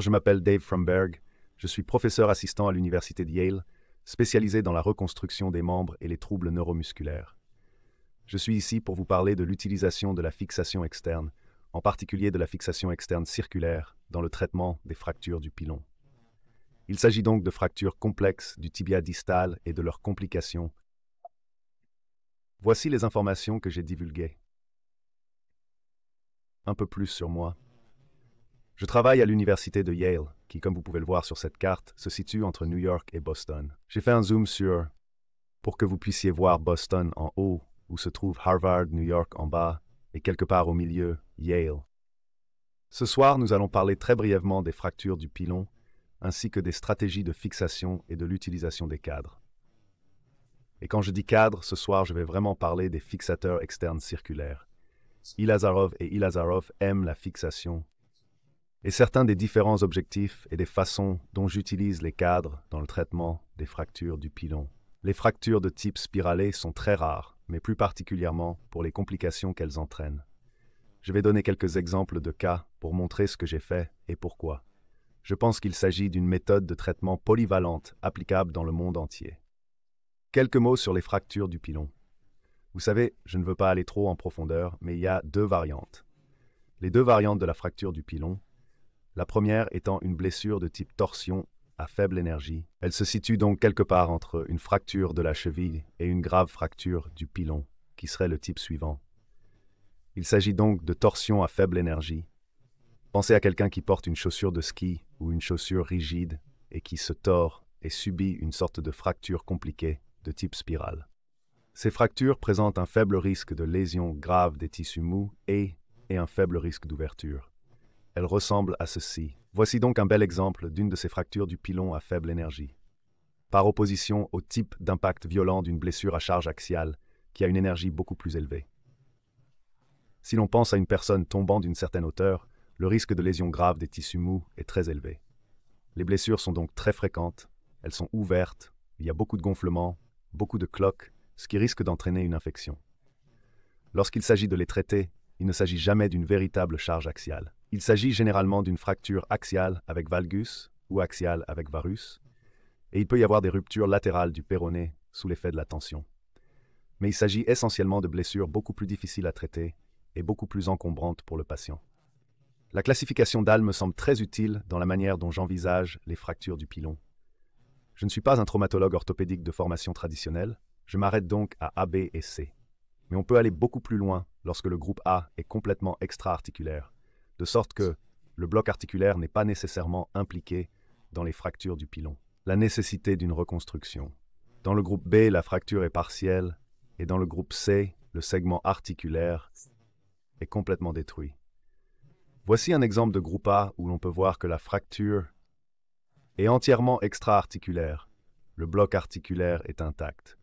je m'appelle Dave Fromberg, je suis professeur assistant à l'université de Yale, spécialisé dans la reconstruction des membres et les troubles neuromusculaires. Je suis ici pour vous parler de l'utilisation de la fixation externe, en particulier de la fixation externe circulaire, dans le traitement des fractures du pilon. Il s'agit donc de fractures complexes du tibia distal et de leurs complications. Voici les informations que j'ai divulguées. Un peu plus sur moi. Je travaille à l'université de Yale, qui, comme vous pouvez le voir sur cette carte, se situe entre New York et Boston. J'ai fait un zoom pour que vous puissiez voir Boston en haut, où se trouve Harvard, New York en bas, et quelque part au milieu, Yale. Ce soir, nous allons parler très brièvement des fractures du pilon, ainsi que des stratégies de fixation et de l'utilisation des cadres. Et quand je dis cadre, ce soir, je vais vraiment parler des fixateurs externes circulaires. Ilazarov et Ilazarov aiment la fixation, et certains des différents objectifs et des façons dont j'utilise les cadres dans le traitement des fractures du pilon. Les fractures de type spiralé sont très rares, mais plus particulièrement pour les complications qu'elles entraînent. Je vais donner quelques exemples de cas pour montrer ce que j'ai fait et pourquoi. Je pense qu'il s'agit d'une méthode de traitement polyvalente applicable dans le monde entier. Quelques mots sur les fractures du pilon. Vous savez, je ne veux pas aller trop en profondeur, mais il y a deux variantes. Les deux variantes de la fracture du pilon. La première étant une blessure de type torsion à faible énergie. Elle se situe donc quelque part entre une fracture de la cheville et une grave fracture du pilon, qui serait le type suivant. Il s'agit donc de torsion à faible énergie. Pensez à quelqu'un qui porte une chaussure de ski ou une chaussure rigide et qui se tord et subit une sorte de fracture compliquée de type spirale. Ces fractures présentent un faible risque de lésion grave des tissus mous et un faible risque d'ouverture. Elles ressemblent à ceci. Voici donc un bel exemple d'une de ces fractures du pilon à faible énergie. Par opposition au type d'impact violent d'une blessure à charge axiale qui a une énergie beaucoup plus élevée. Si l'on pense à une personne tombant d'une certaine hauteur, le risque de lésion grave des tissus mous est très élevé. Les blessures sont donc très fréquentes, elles sont ouvertes, il y a beaucoup de gonflements, beaucoup de cloques, ce qui risque d'entraîner une infection. Lorsqu'il s'agit de les traiter, il ne s'agit jamais d'une véritable charge axiale. Il s'agit généralement d'une fracture axiale avec valgus ou axiale avec varus, et il peut y avoir des ruptures latérales du péroné sous l'effet de la tension. Mais il s'agit essentiellement de blessures beaucoup plus difficiles à traiter et beaucoup plus encombrantes pour le patient. La classification Dahl me semble très utile dans la manière dont j'envisage les fractures du pilon. Je ne suis pas un traumatologue orthopédique de formation traditionnelle, je m'arrête donc à A, B et C. Mais on peut aller beaucoup plus loin lorsque le groupe A est complètement extra-articulaire, de sorte que le bloc articulaire n'est pas nécessairement impliqué dans les fractures du pilon. La nécessité d'une reconstruction. Dans le groupe B, la fracture est partielle, et dans le groupe C, le segment articulaire est complètement détruit. Voici un exemple de groupe A où l'on peut voir que la fracture est entièrement extra-articulaire. Le bloc articulaire est intact.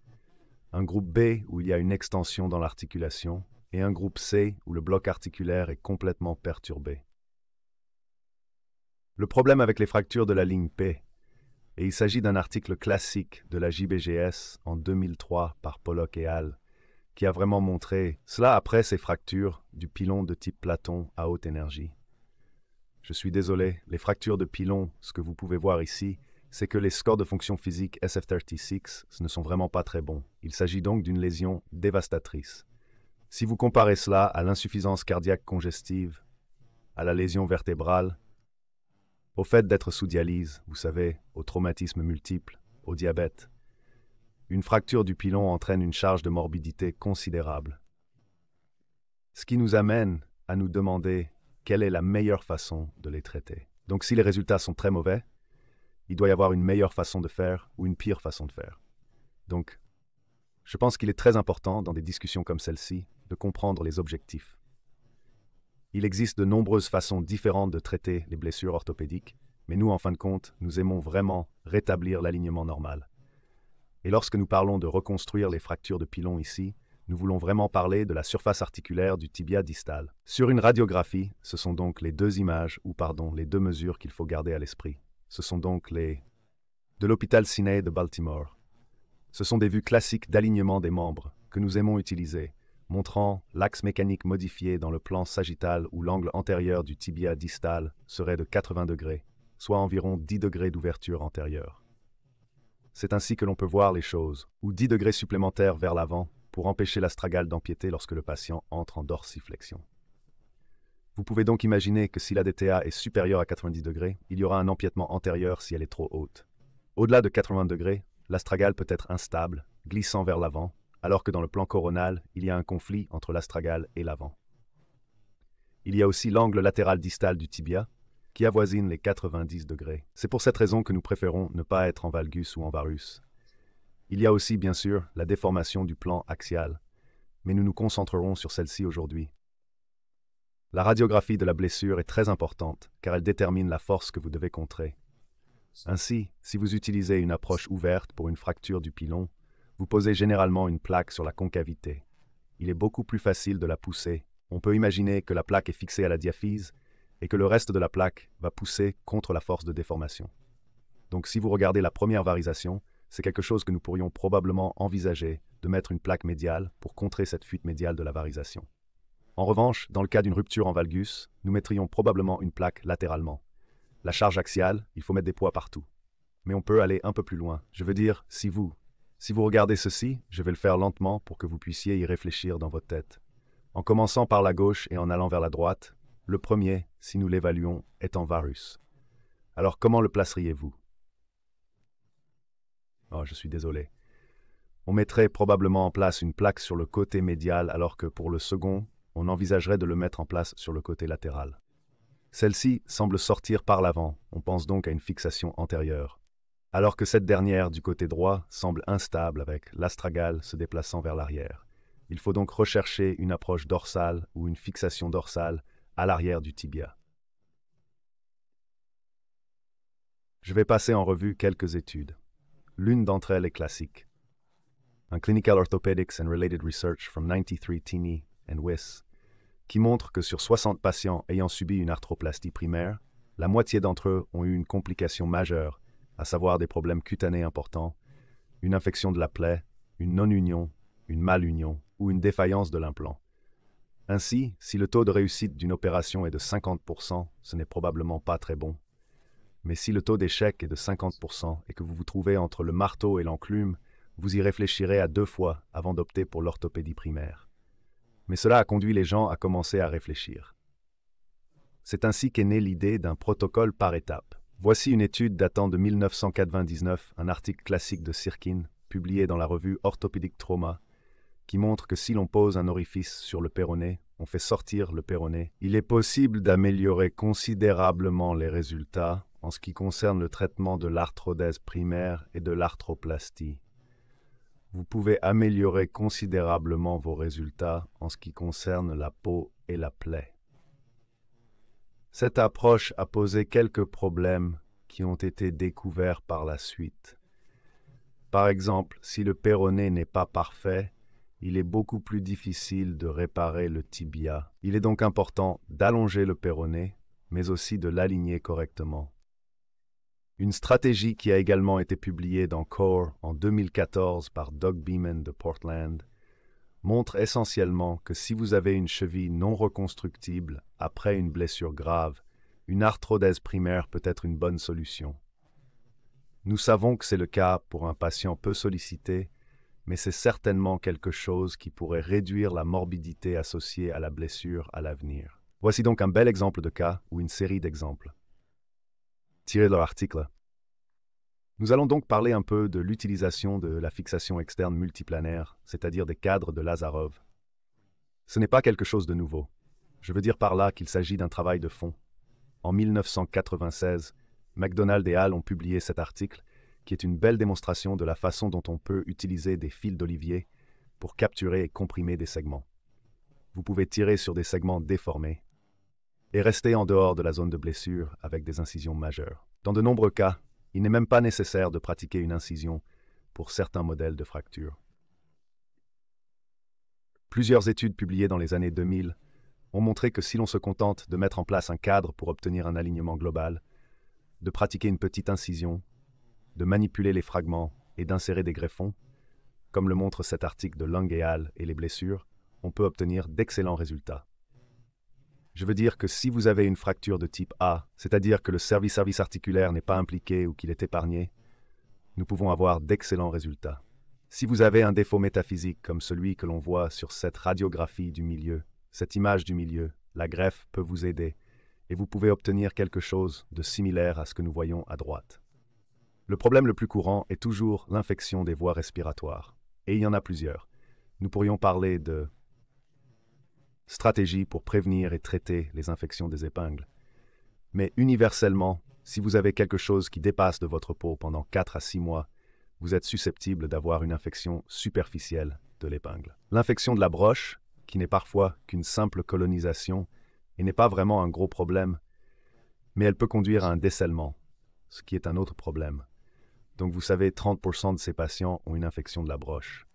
Un groupe B où il y a une extension dans l'articulation et un groupe C où le bloc articulaire est complètement perturbé. Le problème avec les fractures de la ligne P, et il s'agit d'un article classique de la JBGS en 2003 par Pollock et al., qui a vraiment montré cela après ces fractures du pilon de type Platon à haute énergie. Je suis désolé, les fractures de pilon, ce que vous pouvez voir ici, c'est que les scores de fonction physique SF36 ne sont vraiment pas très bons. Il s'agit donc d'une lésion dévastatrice. Si vous comparez cela à l'insuffisance cardiaque congestive, à la lésion vertébrale, au fait d'être sous dialyse, vous savez, au traumatisme multiple, au diabète, une fracture du pilon entraîne une charge de morbidité considérable. Ce qui nous amène à nous demander quelle est la meilleure façon de les traiter. Donc si les résultats sont très mauvais, il doit y avoir une meilleure façon de faire ou une pire façon de faire. Donc, je pense qu'il est très important dans des discussions comme celle-ci de comprendre les objectifs. Il existe de nombreuses façons différentes de traiter les blessures orthopédiques, mais nous, en fin de compte, nous aimons vraiment rétablir l'alignement normal. Et lorsque nous parlons de reconstruire les fractures de pilon ici, nous voulons vraiment parler de la surface articulaire du tibia distal. Sur une radiographie, ce sont donc les deux images, les deux mesures qu'il faut garder à l'esprit. Ce sont donc les de l'hôpital Sinai de Baltimore. Ce sont des vues classiques d'alignement des membres que nous aimons utiliser, montrant l'axe mécanique modifié dans le plan sagittal où l'angle antérieur du tibia distal serait de 80 degrés soit environ 10 degrés d'ouverture antérieure. C'est ainsi que l'on peut voir les choses, ou 10 degrés supplémentaires vers l'avant pour empêcher l'astragale d'empiéter lorsque le patient entre en dorsiflexion. Vous pouvez donc imaginer que si l'ADTA est supérieure à 90 degrés, il y aura un empiètement antérieur si elle est trop haute. Au-delà de 80 degrés, l'astragale peut être instable, glissant vers l'avant, alors que dans le plan coronal, il y a un conflit entre l'astragale et l'avant. Il y a aussi l'angle latéral distal du tibia, qui avoisine les 90 degrés. C'est pour cette raison que nous préférons ne pas être en valgus ou en varus. Il y a aussi, bien sûr, la déformation du plan axial, mais nous nous concentrerons sur celle-ci aujourd'hui. La radiographie de la blessure est très importante, car elle détermine la force que vous devez contrer. Ainsi, si vous utilisez une approche ouverte pour une fracture du pilon, vous posez généralement une plaque sur la concavité. Il est beaucoup plus facile de la pousser. On peut imaginer que la plaque est fixée à la diaphyse et que le reste de la plaque va pousser contre la force de déformation. Donc si vous regardez la première varisation, c'est quelque chose que nous pourrions probablement envisager de mettre une plaque médiale pour contrer cette fuite médiale de la varisation. En revanche, dans le cas d'une rupture en valgus, nous mettrions probablement une plaque latéralement. La charge axiale, il faut mettre des poids partout. Mais on peut aller un peu plus loin. Je veux dire, si vous regardez ceci, je vais le faire lentement pour que vous puissiez y réfléchir dans votre tête. En commençant par la gauche et en allant vers la droite, le premier, si nous l'évaluons, est en varus. Alors comment le placeriez-vous? Oh, je suis désolé. On mettrait probablement en place une plaque sur le côté médial alors que pour le second, on envisagerait de le mettre en place sur le côté latéral. Celle-ci semble sortir par l'avant, on pense donc à une fixation antérieure, alors que cette dernière du côté droit semble instable avec l'astragale se déplaçant vers l'arrière. Il faut donc rechercher une approche dorsale ou une fixation dorsale à l'arrière du tibia. Je vais passer en revue quelques études. L'une d'entre elles est classique. Un Clinical Orthopedics and Related Research from 93 Tini and Wyss, qui montre que sur 60 patients ayant subi une arthroplastie primaire, la moitié d'entre eux ont eu une complication majeure, à savoir des problèmes cutanés importants, une infection de la plaie, une non-union, une malunion ou une défaillance de l'implant. Ainsi, si le taux de réussite d'une opération est de 50%, ce n'est probablement pas très bon. Mais si le taux d'échec est de 50% et que vous vous trouvez entre le marteau et l'enclume, vous y réfléchirez à 2 fois avant d'opter pour l'orthopédie primaire. Mais cela a conduit les gens à commencer à réfléchir. C'est ainsi qu'est née l'idée d'un protocole par étapes. Voici une étude datant de 1999, un article classique de Sirkin, publié dans la revue Orthopedic Trauma, qui montre que si l'on pose un orifice sur le péroné, on fait sortir le péroné. Il est possible d'améliorer considérablement les résultats en ce qui concerne le traitement de l'arthrodèse primaire et de l'arthroplastie. Vous pouvez améliorer considérablement vos résultats en ce qui concerne la peau et la plaie. Cette approche a posé quelques problèmes qui ont été découverts par la suite. Par exemple, si le péroné n'est pas parfait, il est beaucoup plus difficile de réparer le tibia. Il est donc important d'allonger le péroné, mais aussi de l'aligner correctement. Une stratégie qui a également été publiée dans Core en 2014 par Doug Beeman de Portland montre essentiellement que si vous avez une cheville non reconstructible après une blessure grave, une arthrodèse primaire peut être une bonne solution. Nous savons que c'est le cas pour un patient peu sollicité, mais c'est certainement quelque chose qui pourrait réduire la morbidité associée à la blessure à l'avenir. Voici donc un bel exemple de cas ou une série d'exemples tirés de leur article. Nous allons donc parler un peu de l'utilisation de la fixation externe multiplanaire, c'est-à-dire des cadres de Lazarov. Ce n'est pas quelque chose de nouveau. Je veux dire par là qu'il s'agit d'un travail de fond. En 1996, McDonald et Hall ont publié cet article, qui est une belle démonstration de la façon dont on peut utiliser des fils d'olivier pour capturer et comprimer des segments. Vous pouvez tirer sur des segments déformés et rester en dehors de la zone de blessure avec des incisions majeures. Dans de nombreux cas, il n'est même pas nécessaire de pratiquer une incision pour certains modèles de fracture. Plusieurs études publiées dans les années 2000 ont montré que si l'on se contente de mettre en place un cadre pour obtenir un alignement global, de pratiquer une petite incision, de manipuler les fragments et d'insérer des greffons, comme le montre cet article de Long et Hall et les blessures, on peut obtenir d'excellents résultats. Je veux dire que si vous avez une fracture de type A, c'est-à-dire que le service articulaire n'est pas impliqué ou qu'il est épargné, nous pouvons avoir d'excellents résultats. Si vous avez un défaut métaphysique comme celui que l'on voit sur cette radiographie du milieu, cette image du milieu, la greffe peut vous aider et vous pouvez obtenir quelque chose de similaire à ce que nous voyons à droite. Le problème le plus courant est toujours l'infection des voies respiratoires. Et il y en a plusieurs. Nous pourrions parler de stratégies pour prévenir et traiter les infections des épingles. Mais universellement, si vous avez quelque chose qui dépasse de votre peau pendant 4 à 6 mois, vous êtes susceptible d'avoir une infection superficielle de l'épingle. L'infection de la broche, qui n'est parfois qu'une simple colonisation et n'est pas vraiment un gros problème, mais elle peut conduire à un décèlement, ce qui est un autre problème. Donc vous savez, 30% de ces patients ont une infection de la broche.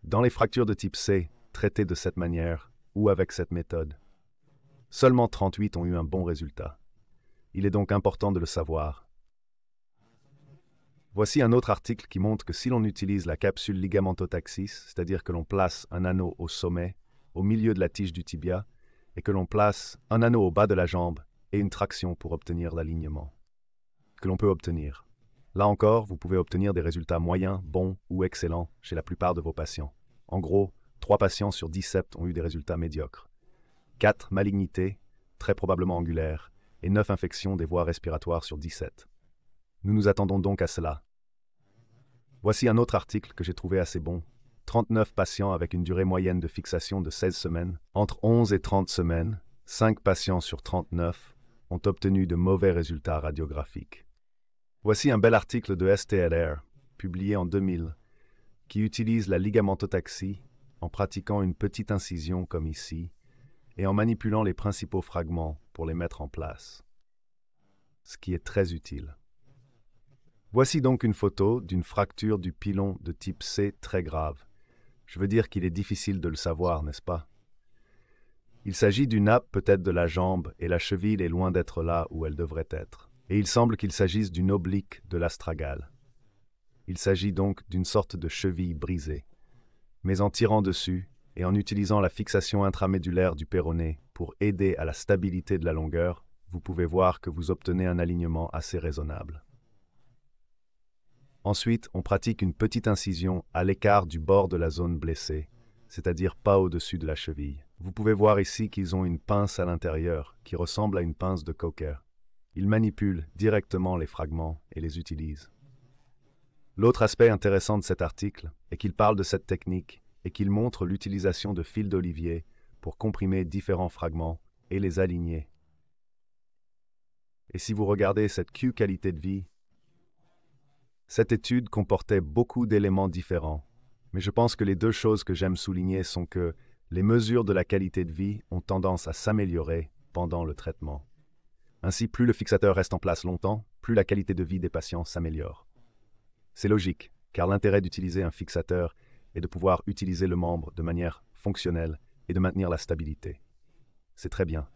Dans les fractures de type C, traitées de cette manière ou avec cette méthode, seulement 38 ont eu un bon résultat. Il est donc important de le savoir. Voici un autre article qui montre que si l'on utilise la capsule ligamentotaxis, c'est-à-dire que l'on place un anneau au sommet, au milieu de la tige du tibia, et que l'on place un anneau au bas de la jambe et une traction pour obtenir l'alignement, que l'on peut obtenir. Là encore, vous pouvez obtenir des résultats moyens, bons ou excellents chez la plupart de vos patients. En gros, 3 patients sur 17 ont eu des résultats médiocres. 4 malignités, très probablement angulaires, et 9 infections des voies respiratoires sur 17. Nous nous attendons donc à cela. Voici un autre article que j'ai trouvé assez bon. 39 patients avec une durée moyenne de fixation de 16 semaines. Entre 11 et 30 semaines, 5 patients sur 39 ont obtenu de mauvais résultats radiographiques. Voici un bel article de STLR, publié en 2000, qui utilise la ligamentotaxie en pratiquant une petite incision comme ici et en manipulant les principaux fragments pour les mettre en place, ce qui est très utile. Voici donc une photo d'une fracture du pilon de type C très grave. Je veux dire qu'il est difficile de le savoir, n'est-ce pas? Il s'agit d'une nappe peut-être de la jambe et la cheville est loin d'être là où elle devrait être. Et il semble qu'il s'agisse d'une oblique de l'astragale. Il s'agit donc d'une sorte de cheville brisée. Mais en tirant dessus et en utilisant la fixation intramédulaire du péroné pour aider à la stabilité de la longueur, vous pouvez voir que vous obtenez un alignement assez raisonnable. Ensuite, on pratique une petite incision à l'écart du bord de la zone blessée, c'est-à-dire pas au-dessus de la cheville. Vous pouvez voir ici qu'ils ont une pince à l'intérieur qui ressemble à une pince de cocker. Ils manipulent directement les fragments et les utilisent. L'autre aspect intéressant de cet article est qu'il parle de cette technique et qu'il montre l'utilisation de fils d'olivier pour comprimer différents fragments et les aligner. Et si vous regardez cette qualité de vie, cette étude comportait beaucoup d'éléments différents, mais je pense que les 2 choses que j'aime souligner sont que les mesures de la qualité de vie ont tendance à s'améliorer pendant le traitement. Ainsi, plus le fixateur reste en place longtemps, plus la qualité de vie des patients s'améliore. C'est logique, car l'intérêt d'utiliser un fixateur est de pouvoir utiliser le membre de manière fonctionnelle et de maintenir la stabilité. C'est très bien.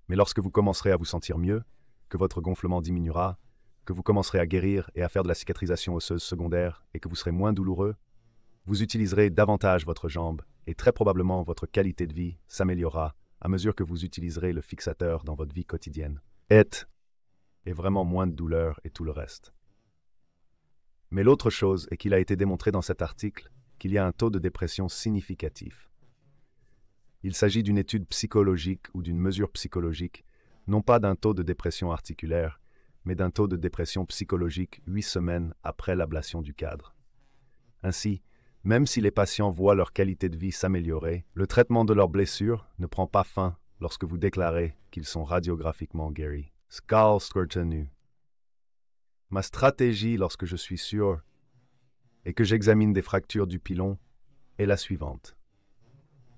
Mais lorsque vous commencerez à vous sentir mieux, que votre gonflement diminuera, que vous commencerez à guérir et à faire de la cicatrisation osseuse secondaire et que vous serez moins douloureux, vous utiliserez davantage votre jambe et très probablement votre qualité de vie s'améliorera à mesure que vous utiliserez le fixateur dans votre vie quotidienne. Et vraiment moins de douleur et tout le reste. Mais l'autre chose est qu'il a été démontré dans cet article qu'il y a un taux de dépression significatif. Il s'agit d'une étude psychologique ou d'une mesure psychologique, non pas d'un taux de dépression articulaire, mais d'un taux de dépression psychologique 8 semaines après l'ablation du cadre. Ainsi, même si les patients voient leur qualité de vie s'améliorer, le traitement de leurs blessures ne prend pas fin lorsque vous déclarez qu'ils sont radiographiquement guéris. Skal Skurtenu. Ma stratégie lorsque je suis sûr et que j'examine des fractures du pilon est la suivante.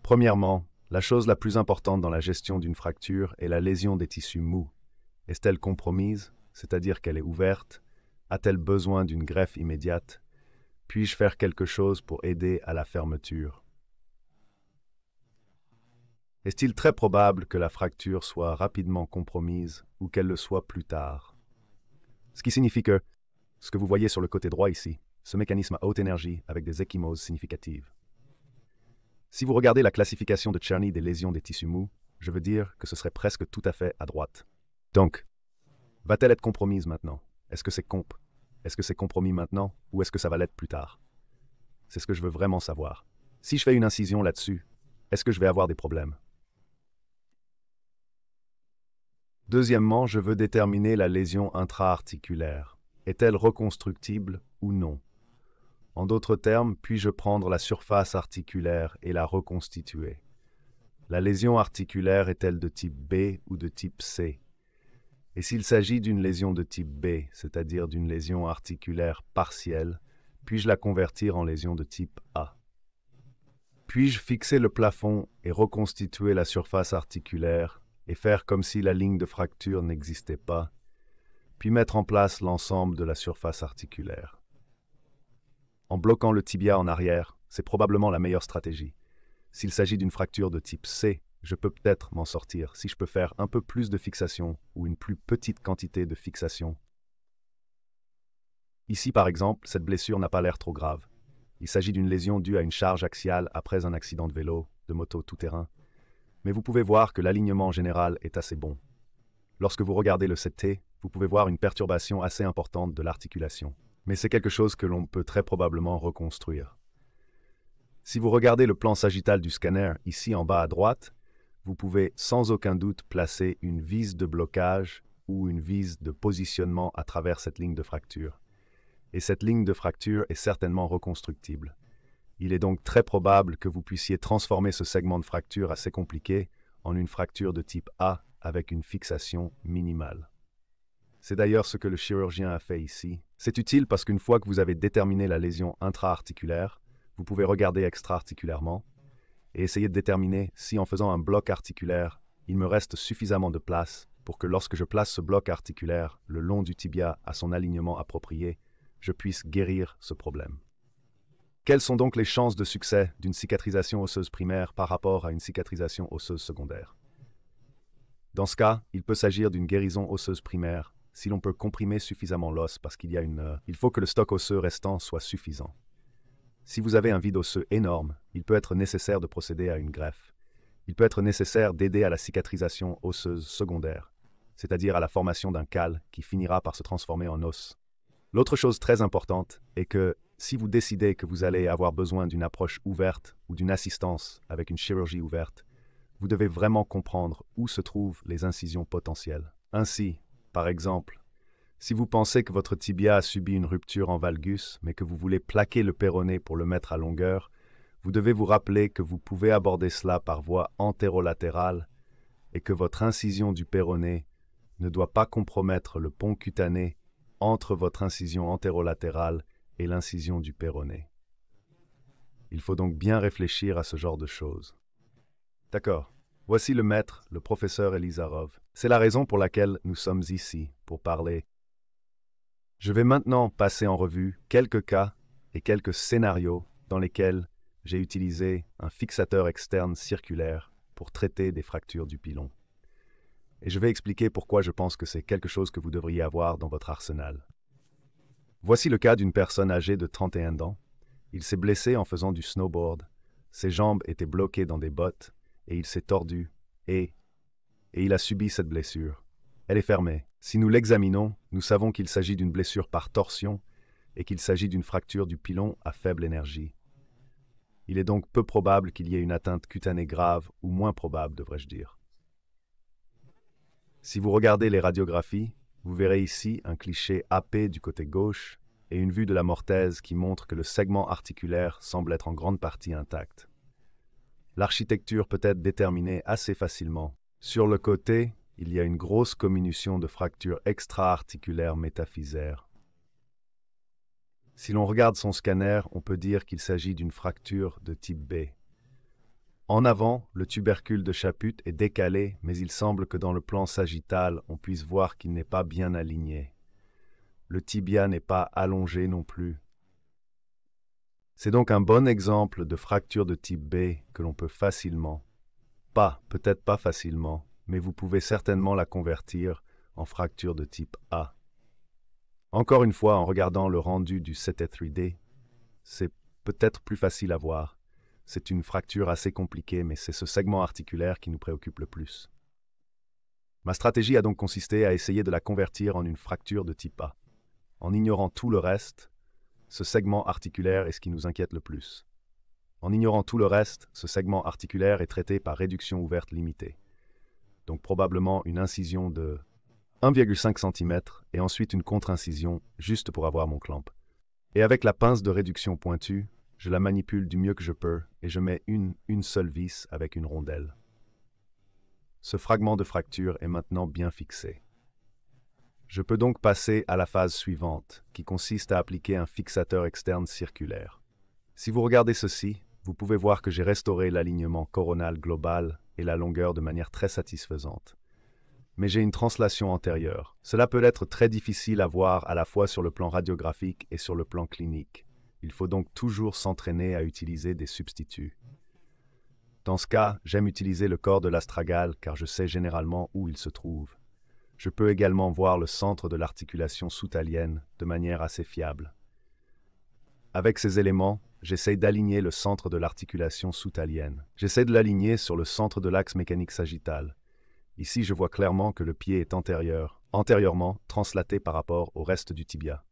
Premièrement, la chose la plus importante dans la gestion d'une fracture est la lésion des tissus mous. Est-elle compromise, c'est-à-dire qu'elle est ouverte? A-t-elle besoin d'une greffe immédiate? Puis-je faire quelque chose pour aider à la fermeture? Est-il très probable que la fracture soit rapidement compromise ou qu'elle le soit plus tard? Ce qui signifie que, ce que vous voyez sur le côté droit ici, ce mécanisme à haute énergie avec des ecchymoses significatives. Si vous regardez la classification de Czerny des lésions des tissus mous, Je veux dire que ce serait presque tout à fait à droite. Donc, va-t-elle être compromise maintenant? Est-ce que c'est Est-ce que c'est compromis maintenant ou est-ce que ça va l'être plus tard? C'est ce que je veux vraiment savoir. Si je fais une incision là-dessus, est-ce que je vais avoir des problèmes? Deuxièmement, je veux déterminer la lésion intra-articulaire. Est-elle reconstructible ou non? En d'autres termes, puis-je prendre la surface articulaire et la reconstituer? La lésion articulaire est-elle de type B ou de type C? Et s'il s'agit d'une lésion de type B, c'est-à-dire d'une lésion articulaire partielle, puis-je la convertir en lésion de type A? Puis-je fixer le plafond et reconstituer la surface articulaire et faire comme si la ligne de fracture n'existait pas, puis mettre en place l'ensemble de la surface articulaire? En bloquant le tibia en arrière, c'est probablement la meilleure stratégie. S'il s'agit d'une fracture de type C, je peux peut-être m'en sortir si je peux faire un peu plus de fixation ou une plus petite quantité de fixation. Ici, par exemple, cette blessure n'a pas l'air trop grave. Il s'agit d'une lésion due à une charge axiale après un accident de vélo, de moto tout-terrain. Mais vous pouvez voir que l'alignement général est assez bon. Lorsque vous regardez le 7T, vous pouvez voir une perturbation assez importante de l'articulation. Mais c'est quelque chose que l'on peut très probablement reconstruire. Si vous regardez le plan sagittal du scanner ici en bas à droite, vous pouvez sans aucun doute placer une vis de blocage ou une vis de positionnement à travers cette ligne de fracture. Et cette ligne de fracture est certainement reconstructible. Il est donc très probable que vous puissiez transformer ce segment de fracture assez compliqué en une fracture de type A avec une fixation minimale. C'est d'ailleurs ce que le chirurgien a fait ici. C'est utile parce qu'une fois que vous avez déterminé la lésion intra-articulaire, vous pouvez regarder extra-articulairement et essayer de déterminer si en faisant un bloc articulaire, il me reste suffisamment de place pour que lorsque je place ce bloc articulaire le long du tibia à son alignement approprié, je puisse guérir ce problème. Quelles sont donc les chances de succès d'une cicatrisation osseuse primaire par rapport à une cicatrisation osseuse secondaire? Dans ce cas, il peut s'agir d'une guérison osseuse primaire si l'on peut comprimer suffisamment l'os parce il faut que le stock osseux restant soit suffisant. Si vous avez un vide osseux énorme, il peut être nécessaire de procéder à une greffe. Il peut être nécessaire d'aider à la cicatrisation osseuse secondaire, c'est-à-dire à la formation d'un cal qui finira par se transformer en os. L'autre chose très importante est que si vous décidez que vous allez avoir besoin d'une approche ouverte ou d'une assistance avec une chirurgie ouverte, vous devez vraiment comprendre où se trouvent les incisions potentielles. Ainsi, par exemple, si vous pensez que votre tibia a subi une rupture en valgus, mais que vous voulez plaquer le péroné pour le mettre à longueur, vous devez vous rappeler que vous pouvez aborder cela par voie antérolatérale et que votre incision du péroné ne doit pas compromettre le pont cutané entre votre incision antérolatérale et l'incision du péroné. Il faut donc bien réfléchir à ce genre de choses. D'accord. Voici le maître, le professeur Elizarov. C'est la raison pour laquelle nous sommes ici, pour parler. Je vais maintenant passer en revue quelques cas et quelques scénarios dans lesquels j'ai utilisé un fixateur externe circulaire pour traiter des fractures du pilon. Et je vais expliquer pourquoi je pense que c'est quelque chose que vous devriez avoir dans votre arsenal. Voici le cas d'une personne âgée de 31 ans. Il s'est blessé en faisant du snowboard. Ses jambes étaient bloquées dans des bottes et il s'est tordu et il a subi cette blessure. Elle est fermée. Si nous l'examinons, nous savons qu'il s'agit d'une blessure par torsion et qu'il s'agit d'une fracture du pilon à faible énergie. Il est donc peu probable qu'il y ait une atteinte cutanée grave, ou moins probable, devrais-je dire. Si vous regardez les radiographies, vous verrez ici un cliché AP du côté gauche et une vue de la mortaise qui montre que le segment articulaire semble être en grande partie intact. L'architecture peut être déterminée assez facilement. Sur le côté, il y a une grosse comminution de fractures extra-articulaires métaphysaires. Si l'on regarde son scanner, on peut dire qu'il s'agit d'une fracture de type B. En avant, le tubercule de Chaput est décalé, mais il semble que dans le plan sagittal, on puisse voir qu'il n'est pas bien aligné. Le tibia n'est pas allongé non plus. C'est donc un bon exemple de fracture de type B que l'on peut facilement, peut-être pas facilement, mais vous pouvez certainement la convertir en fracture de type A. Encore une fois, en regardant le rendu du CT3D, c'est peut-être plus facile à voir. c'est une fracture assez compliquée, mais c'est ce segment articulaire qui nous préoccupe le plus. Ma stratégie a donc consisté à essayer de la convertir en une fracture de type A. En ignorant tout le reste, ce segment articulaire est ce qui nous inquiète le plus. En ignorant tout le reste, ce segment articulaire est traité par réduction ouverte limitée. Donc probablement une incision de 1,5 cm et ensuite une contre-incision juste pour avoir mon clamp. Et avec la pince de réduction pointue, je la manipule du mieux que je peux et je mets une seule vis avec une rondelle. Ce fragment de fracture est maintenant bien fixé. Je peux donc passer à la phase suivante, qui consiste à appliquer un fixateur externe circulaire. Si vous regardez ceci, vous pouvez voir que j'ai restauré l'alignement coronal global et la longueur de manière très satisfaisante. Mais j'ai une translation antérieure. Cela peut être très difficile à voir à la fois sur le plan radiographique et sur le plan clinique. Il faut donc toujours s'entraîner à utiliser des substituts. Dans ce cas, j'aime utiliser le corps de l'astragale car je sais généralement où il se trouve. Je peux également voir le centre de l'articulation soutalienne de manière assez fiable. Avec ces éléments, j'essaie d'aligner le centre de l'articulation soutalienne. J'essaie de l'aligner sur le centre de l'axe mécanique sagittal. Ici, je vois clairement que le pied est antérieurement translaté par rapport au reste du tibia.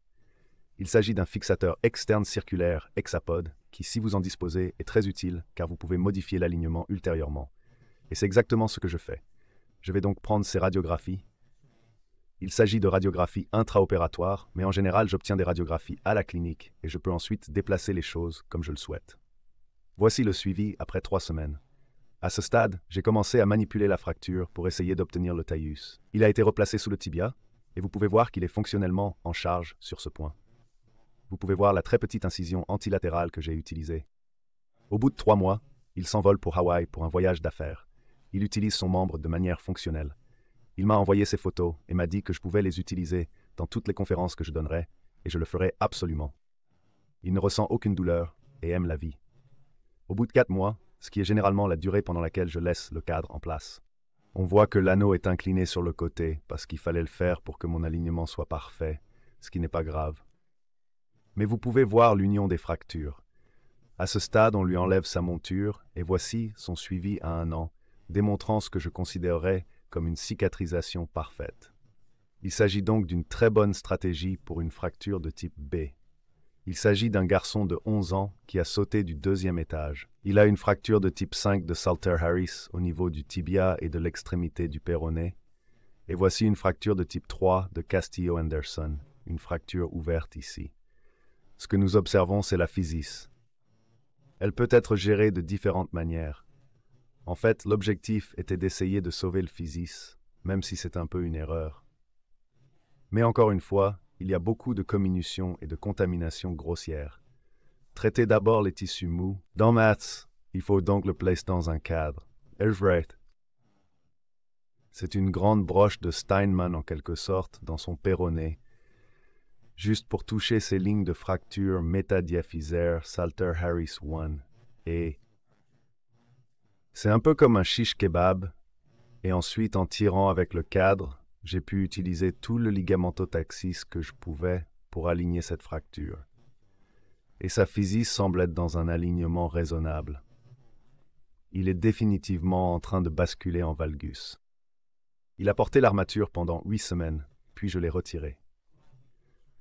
Il s'agit d'un fixateur externe circulaire hexapode qui, si vous en disposez, est très utile car vous pouvez modifier l'alignement ultérieurement. Et c'est exactement ce que je fais. Je vais donc prendre ces radiographies. Il s'agit de radiographies intraopératoires, mais en général, j'obtiens des radiographies à la clinique et je peux ensuite déplacer les choses comme je le souhaite. Voici le suivi après 3 semaines. À ce stade, j'ai commencé à manipuler la fracture pour essayer d'obtenir le talus. Il a été replacé sous le tibia et vous pouvez voir qu'il est fonctionnellement en charge sur ce point. Vous pouvez voir la très petite incision antilatérale que j'ai utilisée. Au bout de 3 mois, il s'envole pour Hawaï pour un voyage d'affaires. Il utilise son membre de manière fonctionnelle. Il m'a envoyé ses photos et m'a dit que je pouvais les utiliser dans toutes les conférences que je donnerais, et je le ferai absolument. Il ne ressent aucune douleur et aime la vie. Au bout de 4 mois, ce qui est généralement la durée pendant laquelle je laisse le cadre en place, on voit que l'anneau est incliné sur le côté parce qu'il fallait le faire pour que mon alignement soit parfait, ce qui n'est pas grave. Mais vous pouvez voir l'union des fractures. À ce stade, on lui enlève sa monture et voici son suivi à 1 an, démontrant ce que je considérerais comme une cicatrisation parfaite. Il s'agit donc d'une très bonne stratégie pour une fracture de type B. Il s'agit d'un garçon de 11 ans qui a sauté du 2e étage. Il a une fracture de type 5 de Salter-Harris au niveau du tibia et de l'extrémité du péroné. Et voici une fracture de type 3 de Castillo-Anderson, une fracture ouverte ici. Ce que nous observons, c'est la physis. Elle peut être gérée de différentes manières. En fait, l'objectif était d'essayer de sauver le physis, même si c'est un peu une erreur. Mais encore une fois, il y a beaucoup de comminution et de contamination grossière. Traitez d'abord les tissus mous. Dans Maths, il faut donc le placer dans un cadre. Everett. C'est une grande broche de Steinmann en quelque sorte dans son péroné, juste pour toucher ces lignes de fracture métadiaphysaire Salter-Harris 1 et c'est un peu comme un shish kebab, et ensuite en tirant avec le cadre, j'ai pu utiliser tout le ligamento-taxis que je pouvais pour aligner cette fracture. Et sa physis semble être dans un alignement raisonnable. Il est définitivement en train de basculer en valgus. Il a porté l'armature pendant 8 semaines, puis je l'ai retiré.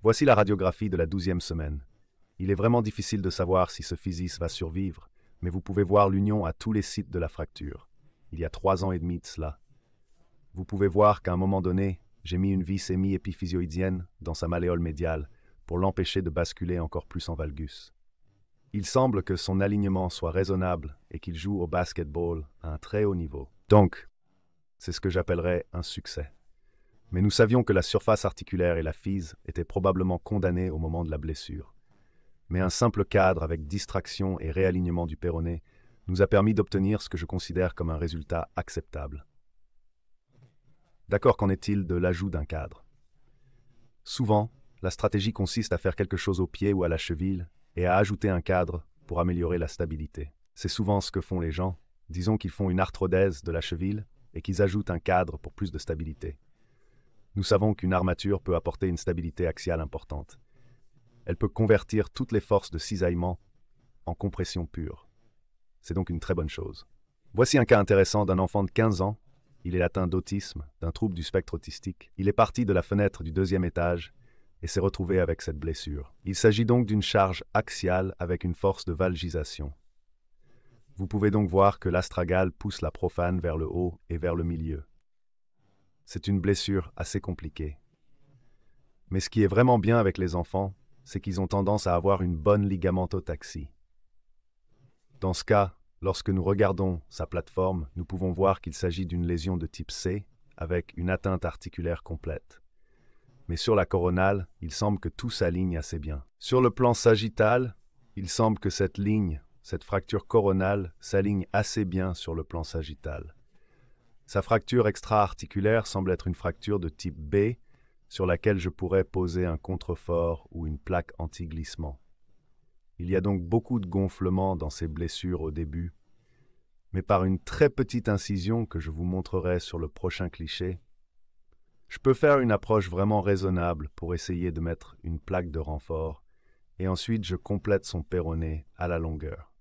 Voici la radiographie de la 12e semaine. Il est vraiment difficile de savoir si ce physis va survivre, mais vous pouvez voir l'union à tous les sites de la fracture. Il y a 3 ans et demi de cela. Vous pouvez voir qu'à un moment donné, j'ai mis une vis hémi-épiphysioïdienne dans sa malléole médiale pour l'empêcher de basculer encore plus en valgus. Il semble que son alignement soit raisonnable et qu'il joue au basketball à un très haut niveau. Donc, c'est ce que j'appellerais un succès. Mais nous savions que la surface articulaire et la physe étaient probablement condamnées au moment de la blessure. Mais un simple cadre avec distraction et réalignement du péroné nous a permis d'obtenir ce que je considère comme un résultat acceptable. D'accord, qu'en est-il de l'ajout d'un cadre? Souvent, la stratégie consiste à faire quelque chose au pied ou à la cheville et à ajouter un cadre pour améliorer la stabilité. C'est souvent ce que font les gens. Disons qu'ils font une arthrodèse de la cheville et qu'ils ajoutent un cadre pour plus de stabilité. Nous savons qu'une armature peut apporter une stabilité axiale importante. Elle peut convertir toutes les forces de cisaillement en compression pure. C'est donc une très bonne chose. Voici un cas intéressant d'un enfant de 15 ans. Il est atteint d'autisme, d'un trouble du spectre autistique. Il est parti de la fenêtre du 2e étage et s'est retrouvé avec cette blessure. Il s'agit donc d'une charge axiale avec une force de valgisation. Vous pouvez donc voir que l'astragale pousse la profane vers le haut et vers le milieu. C'est une blessure assez compliquée. Mais ce qui est vraiment bien avec les enfants, c'est qu'ils ont tendance à avoir une bonne ligamentotaxie. Dans ce cas, lorsque nous regardons sa plateforme, nous pouvons voir qu'il s'agit d'une lésion de type C avec une atteinte articulaire complète. Mais sur la coronale, il semble que tout s'aligne assez bien. Sur le plan sagittal, il semble que cette fracture coronale, s'aligne assez bien sur le plan sagittal. Sa fracture extra-articulaire semble être une fracture de type B, sur laquelle je pourrais poser un contrefort ou une plaque anti-glissement. Il y a donc beaucoup de gonflement dans ces blessures au début, mais par une très petite incision que je vous montrerai sur le prochain cliché, je peux faire une approche vraiment raisonnable pour essayer de mettre une plaque de renfort, et ensuite je complète son péroné à la longueur.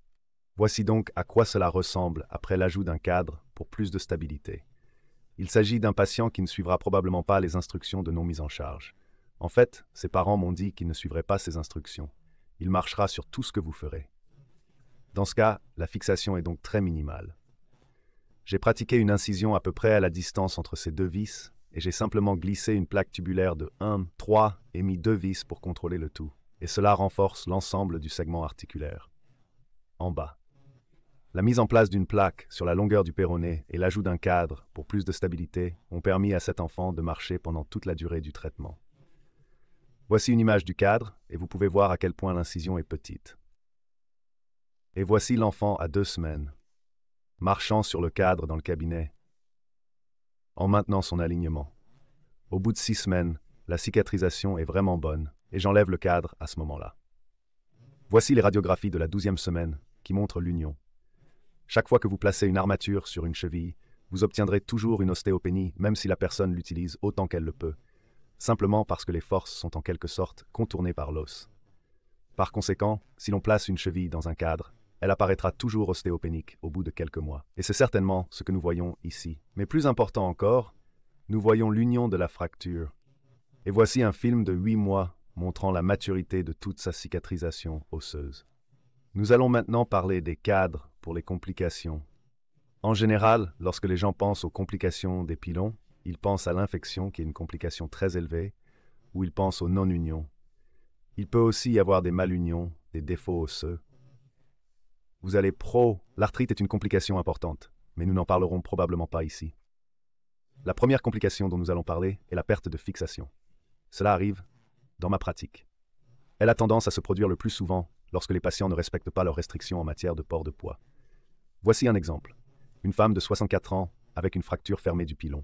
Voici donc à quoi cela ressemble après l'ajout d'un cadre pour plus de stabilité. Il s'agit d'un patient qui ne suivra probablement pas les instructions de non mise en charge. En fait, ses parents m'ont dit qu'il ne suivrait pas ces instructions. Il marchera sur tout ce que vous ferez. Dans ce cas, la fixation est donc très minimale. J'ai pratiqué une incision à peu près à la distance entre ces 2 vis et j'ai simplement glissé une plaque tubulaire de 1, 3 et mis 2 vis pour contrôler le tout. Et cela renforce l'ensemble du segment articulaire. En bas. La mise en place d'une plaque sur la longueur du péroné et l'ajout d'un cadre pour plus de stabilité ont permis à cet enfant de marcher pendant toute la durée du traitement. Voici une image du cadre et vous pouvez voir à quel point l'incision est petite. Et voici l'enfant à 2 semaines, marchant sur le cadre dans le cabinet, en maintenant son alignement. Au bout de 6 semaines, la cicatrisation est vraiment bonne et j'enlève le cadre à ce moment-là. Voici les radiographies de la 12e semaine qui montrent l'union. Chaque fois que vous placez une armature sur une cheville, vous obtiendrez toujours une ostéopénie, même si la personne l'utilise autant qu'elle le peut, simplement parce que les forces sont en quelque sorte contournées par l'os. Par conséquent, si l'on place une cheville dans un cadre, elle apparaîtra toujours ostéopénique au bout de quelques mois. Et c'est certainement ce que nous voyons ici. Mais plus important encore, nous voyons l'union de la fracture. Et voici un film de 8 mois montrant la maturité de toute sa cicatrisation osseuse. Nous allons maintenant parler des cadres pour les complications. En général, lorsque les gens pensent aux complications des pilons, ils pensent à l'infection qui est une complication très élevée, ou ils pensent aux non-unions. Il peut aussi y avoir des malunions, des défauts osseux. Vous allez l'arthrite est une complication importante, mais nous n'en parlerons probablement pas ici. La première complication dont nous allons parler est la perte de fixation. Cela arrive dans ma pratique. Elle a tendance à se produire le plus souvent lorsque les patients ne respectent pas leurs restrictions en matière de port de poids. Voici un exemple. Une femme de 64 ans avec une fracture fermée du pilon.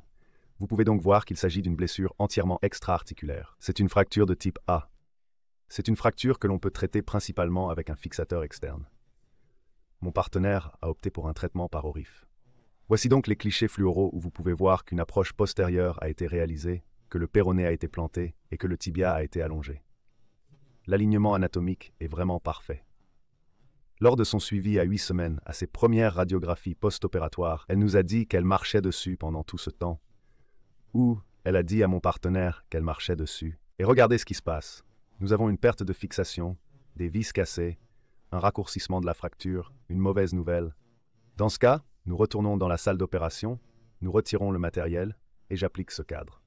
Vous pouvez donc voir qu'il s'agit d'une blessure entièrement extra-articulaire. C'est une fracture de type A. C'est une fracture que l'on peut traiter principalement avec un fixateur externe. Mon partenaire a opté pour un traitement par ORIF. Voici donc les clichés fluoraux où vous pouvez voir qu'une approche postérieure a été réalisée, que le péroné a été planté et que le tibia a été allongé. L'alignement anatomique est vraiment parfait. Lors de son suivi à 8 semaines, à ses premières radiographies post-opératoires, elle nous a dit qu'elle marchait dessus pendant tout ce temps. Ou elle a dit à mon partenaire qu'elle marchait dessus. Et regardez ce qui se passe. Nous avons une perte de fixation, des vis cassées, un raccourcissement de la fracture, une mauvaise nouvelle. Dans ce cas, nous retournons dans la salle d'opération, nous retirons le matériel et j'applique ce cadre.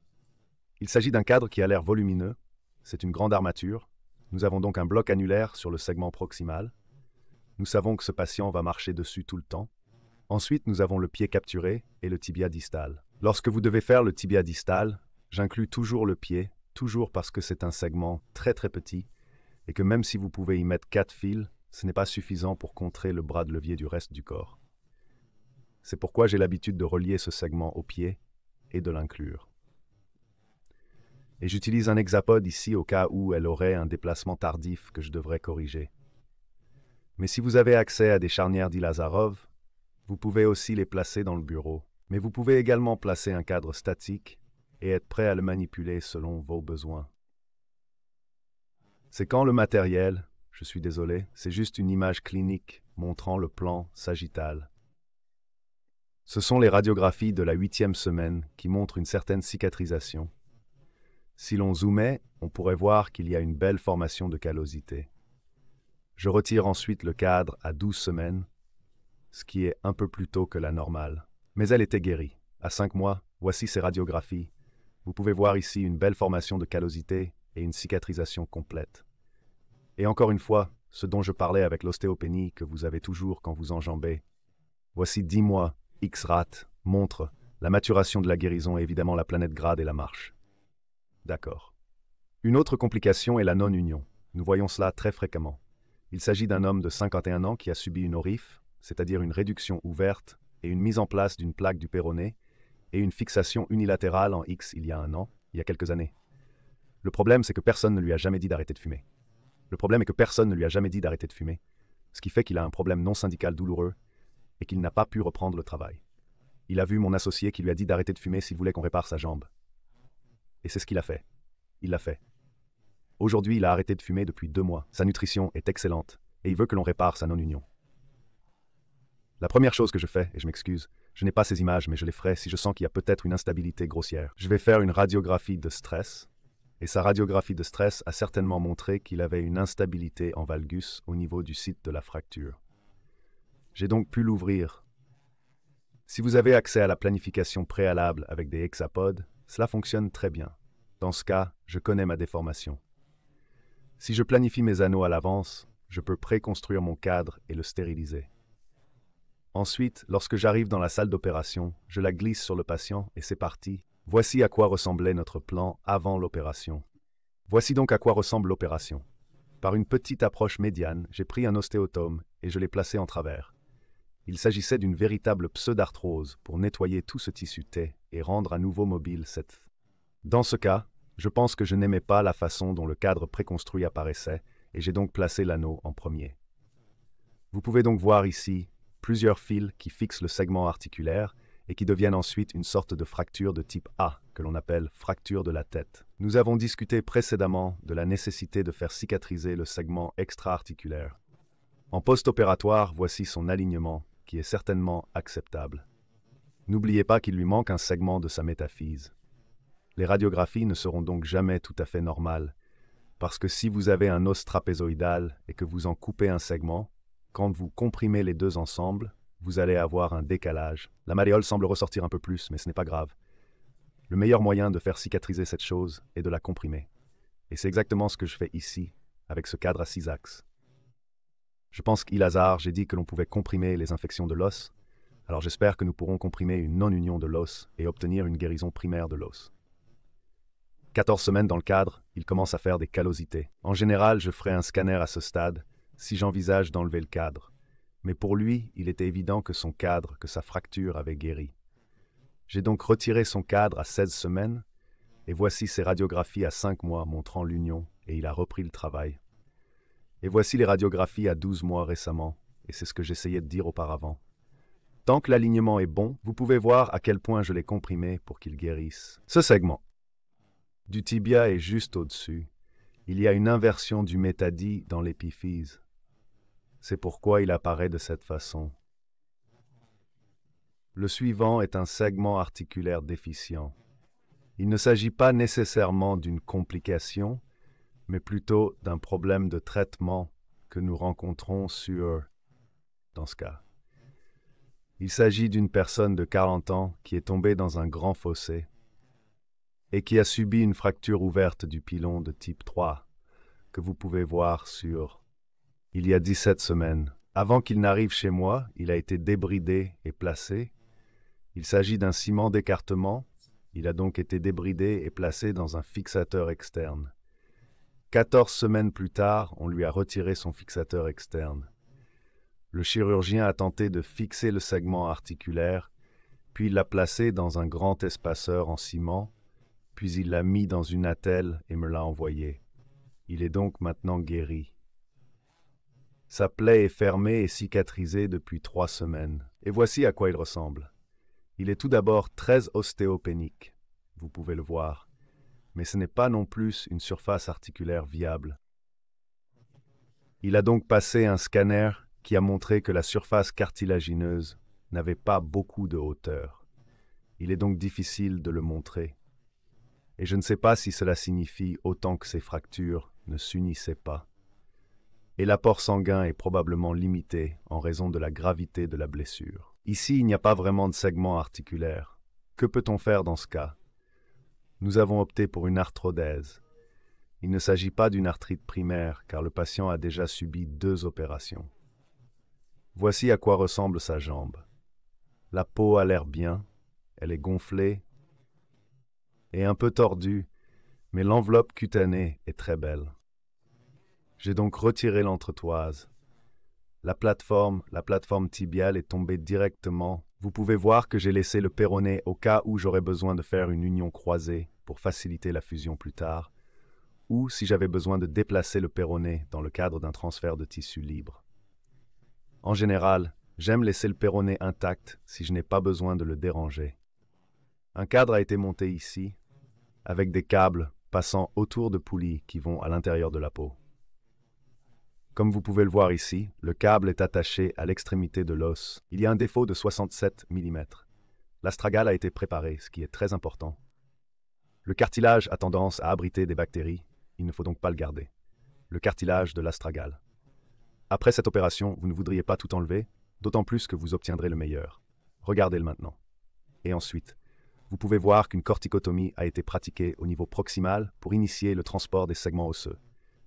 Il s'agit d'un cadre qui a l'air volumineux, c'est une grande armature. Nous avons donc un bloc annulaire sur le segment proximal. Nous savons que ce patient va marcher dessus tout le temps. Ensuite, nous avons le pied capturé et le tibia distal. Lorsque vous devez faire le tibia distal, j'inclus toujours le pied, toujours parce que c'est un segment très petit et que même si vous pouvez y mettre 4 fils, ce n'est pas suffisant pour contrer le bras de levier du reste du corps. C'est pourquoi j'ai l'habitude de relier ce segment au pied et de l'inclure. Et j'utilise un hexapode ici au cas où elle aurait un déplacement tardif que je devrais corriger. Mais si vous avez accès à des charnières d'Ilazarov, vous pouvez aussi les placer dans le bureau. Mais vous pouvez également placer un cadre statique et être prêt à le manipuler selon vos besoins. C'est quand le matériel, Je suis désolé, c'est juste une image clinique montrant le plan sagittal. Ce sont les radiographies de la 8e semaine qui montrent une certaine cicatrisation. Si l'on zoomait, on pourrait voir qu'il y a une belle formation de callosité. Je retire ensuite le cadre à 12 semaines, ce qui est un peu plus tôt que la normale. Mais elle était guérie. À 5 mois, voici ces radiographies. Vous pouvez voir ici une belle formation de callosité et une cicatrisation complète. Et encore une fois, ce dont je parlais avec l'ostéopénie que vous avez toujours quand vous enjambez. Voici 10 mois, X-rat, montre la maturation de la guérison et évidemment la planète grade et la marche. D'accord. Une autre complication est la non-union. Nous voyons cela très fréquemment. Il s'agit d'un homme de 51 ans qui a subi une ORIF, c'est-à-dire une réduction ouverte et une mise en place d'une plaque du péroné et une fixation unilatérale en X il y a un an, il y a quelques années. Le problème, c'est que personne ne lui a jamais dit d'arrêter de fumer. Ce qui fait qu'il a un problème non syndical douloureux et qu'il n'a pas pu reprendre le travail. Il a vu mon associé qui lui a dit d'arrêter de fumer s'il voulait qu'on répare sa jambe. Et c'est ce qu'il a fait. Il l'a fait. Aujourd'hui, il a arrêté de fumer depuis 2 mois. Sa nutrition est excellente et il veut que l'on répare sa non-union. La première chose que je fais, et je m'excuse, je n'ai pas ces images, mais je les ferai si je sens qu'il y a peut-être une instabilité grossière. Je vais faire une radiographie de stress, et sa radiographie de stress a certainement montré qu'il avait une instabilité en valgus au niveau du site de la fracture. J'ai donc pu l'ouvrir. Si vous avez accès à la planification préalable avec des hexapodes, cela fonctionne très bien. Dans ce cas, je connais ma déformation. Si je planifie mes anneaux à l'avance, je peux préconstruire mon cadre et le stériliser. Ensuite, lorsque j'arrive dans la salle d'opération, je la glisse sur le patient et c'est parti. Voici à quoi ressemblait notre plan avant l'opération. Voici donc à quoi ressemble l'opération. Par une petite approche médiane, j'ai pris un ostéotome et je l'ai placé en travers. Il s'agissait d'une véritable pseudarthrose pour nettoyer tout ce tissu T et rendre à nouveau mobile cette... Dans ce cas, je pense que je n'aimais pas la façon dont le cadre préconstruit apparaissait et j'ai donc placé l'anneau en premier. Vous pouvez donc voir ici plusieurs fils qui fixent le segment articulaire et qui deviennent ensuite une sorte de fracture de type A, que l'on appelle fracture de la tête. Nous avons discuté précédemment de la nécessité de faire cicatriser le segment extra-articulaire. En post-opératoire, voici son alignement, qui est certainement acceptable. N'oubliez pas qu'il lui manque un segment de sa métaphyse. Les radiographies ne seront donc jamais tout à fait normales, parce que si vous avez un os trapézoïdal et que vous en coupez un segment, quand vous comprimez les deux ensemble, vous allez avoir un décalage. La malléole semble ressortir un peu plus, mais ce n'est pas grave. Le meilleur moyen de faire cicatriser cette chose est de la comprimer. Et c'est exactement ce que je fais ici, avec ce cadre à 6 axes. Je pense qu'Il hasard, j'ai dit que l'on pouvait comprimer les infections de l'os, alors j'espère que nous pourrons comprimer une non-union de l'os et obtenir une guérison primaire de l'os. 14 semaines dans le cadre, il commence à faire des callosités. En général, je ferai un scanner à ce stade, si j'envisage d'enlever le cadre. Mais pour lui, il était évident que son cadre, que sa fracture avait guéri. J'ai donc retiré son cadre à 16 semaines, et voici ses radiographies à 5 mois montrant l'union, et il a repris le travail. Et voici les radiographies à 12 mois récemment, et c'est ce que j'essayais de dire auparavant. Tant que l'alignement est bon, vous pouvez voir à quel point je l'ai comprimé pour qu'il guérisse. Ce segment du tibia est juste au-dessus. Il y a une inversion du métadie dans l'épiphyse. C'est pourquoi il apparaît de cette façon. Le suivant est un segment articulaire déficient. Il ne s'agit pas nécessairement d'une complication, mais plutôt d'un problème de traitement que nous rencontrons dans ce cas. Il s'agit d'une personne de 40 ans qui est tombée dans un grand fossé et qui a subi une fracture ouverte du pilon de type 3 que vous pouvez voir il y a 17 semaines. Avant qu'il n'arrive chez moi, il a été débridé et placé. Il s'agit d'un ciment d'écartement. Il a donc été débridé et placé dans un fixateur externe. 14 semaines plus tard, on lui a retiré son fixateur externe. Le chirurgien a tenté de fixer le segment articulaire, puis il l'a placé dans un grand espaceur en ciment, puis il l'a mis dans une attelle et me l'a envoyé. Il est donc maintenant guéri. Sa plaie est fermée et cicatrisée depuis 3 semaines. Et voici à quoi il ressemble. Il est tout d'abord très ostéopénique, vous pouvez le voir, mais ce n'est pas non plus une surface articulaire viable. Il a donc passé un scanner qui a montré que la surface cartilagineuse n'avait pas beaucoup de hauteur. Il est donc difficile de le montrer. Et je ne sais pas si cela signifie autant que ces fractures ne s'unissaient pas. Et l'apport sanguin est probablement limité en raison de la gravité de la blessure. Ici, il n'y a pas vraiment de segment articulaire. Que peut-on faire dans ce cas? Nous avons opté pour une arthrodèse. Il ne s'agit pas d'une arthrite primaire car le patient a déjà subi 2 opérations. Voici à quoi ressemble sa jambe. La peau a l'air bien, elle est gonflée et un peu tordue, mais l'enveloppe cutanée est très belle. J'ai donc retiré l'entretoise. La plateforme tibiale est tombée directement. Vous pouvez voir que j'ai laissé le péroné au cas où j'aurais besoin de faire une union croisée pour faciliter la fusion plus tard, ou si j'avais besoin de déplacer le péroné dans le cadre d'un transfert de tissu libre. En général, j'aime laisser le péroné intact si je n'ai pas besoin de le déranger. Un cadre a été monté ici, avec des câbles passant autour de poulies qui vont à l'intérieur de la peau. Comme vous pouvez le voir ici, le câble est attaché à l'extrémité de l'os. Il y a un défaut de 67 mm. L'astragale a été préparé, ce qui est très important. Le cartilage a tendance à abriter des bactéries, il ne faut donc pas le garder. Le cartilage de l'astragale. Après cette opération, vous ne voudriez pas tout enlever, d'autant plus que vous obtiendrez le meilleur. Regardez-le maintenant. Et ensuite, vous pouvez voir qu'une corticotomie a été pratiquée au niveau proximal pour initier le transport des segments osseux.